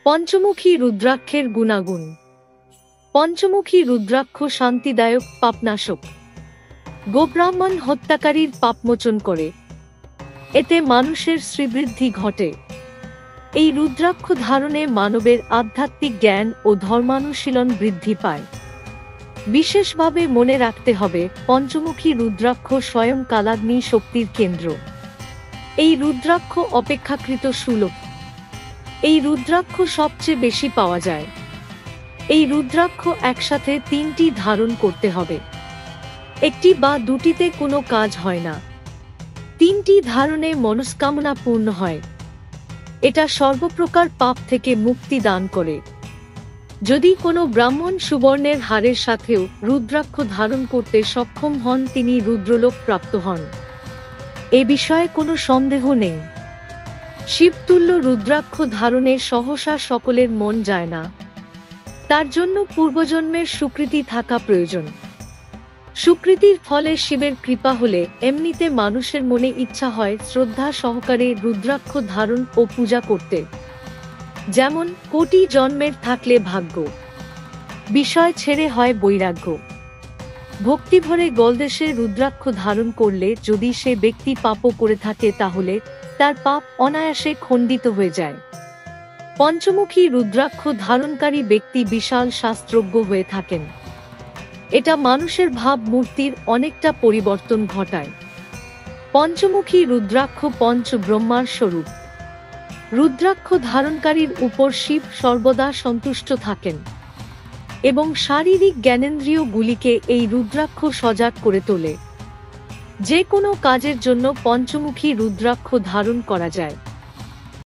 পঞ্চমুখী রুদ্রাক্ষের গুণাগুণ। পঞ্চমুখী রুদ্রাক্ষ শান্তিদায়ক, পাপনাশক, গোব্রাহ্মণ হত্যাকারীর পাপমোচন করে। এতে মানুষের শ্রীবৃদ্ধি ঘটে। এই রুদ্রাক্ষ ধারণে মানবের আধ্যাত্মিক জ্ঞান ও ধর্মানুশীলন বৃদ্ধি পায়। বিশেষভাবে মনে রাখতে হবে, পঞ্চমুখী রুদ্রাক্ষ স্বয়ং কালাগ্নি শক্তির কেন্দ্র। এই রুদ্রাক্ষ অপেক্ষাকৃত সুলভ। এই রুদ্রাক্ষ সবচেয়ে বেশি পাওয়া যায়। এই রুদ্রাক্ষ একসাথে 3টি ধারণ করতে হবে। একটি বা দুটিতে কোনো কাজ হয় না। 3টি ধারণে মনস্কামনা পূর্ণ হয়। এটা সর্বপ্রকার পাপ থেকে মুক্তি দান করে। যদি কোনো ব্রাহ্মণ সুবর্ণের হারের সাথেও রুদ্রাক্ষ ধারণ করতে সক্ষম হন, তিনি রুদ্রলোক প্রাপ্ত হন। এ বিষয়ে কোনো সন্দেহ নেই। শিবতুল্য রুদ্রাক্ষ ধারণে সহসা সকলের মন যায় না। তার জন্য পূর্বজন্মের সুকৃতি থাকা প্রয়োজন। সুকৃতির ফলে শিবের কৃপা হলে এমনিতে মানুষের মনে ইচ্ছা হয় শ্রদ্ধা সহকারে রুদ্রাক্ষ ধারণ ও পূজা করতে। যেমন কোটি জন্মের থাকলে ভাগ্য, বিষয় ছেড়ে হয় বৈরাগ্য। ভক্তিভরে গলদেশে রুদ্রাক্ষ ধারণ করলে যদি সে ব্যক্তি পাপও করে থাকে, তাহলে তার পাপ অনায়াসে খণ্ডিত হয়ে যায়। পঞ্চমুখী রুদ্রাক্ষ ধারণকারী ব্যক্তি বিশাল শাস্ত্রজ্ঞ হয়ে থাকেন। এটা মানুষের ভাবমূর্তির অনেকটা পরিবর্তন ঘটায়। পঞ্চমুখী রুদ্রাক্ষ পঞ্চ ব্রহ্মার স্বরূপ। রুদ্রাক্ষ ধারণকারীর উপর শিব সর্বদা সন্তুষ্ট থাকেন এবং শারীরিক জ্ঞানেন্দ্রিয়গুলিকে এই রুদ্রাক্ষ সজাগ করে তোলে। যে কোনো কাজের জন্য পঞ্চমুখী রুদ্রাক্ষ ধারণ করা যায়।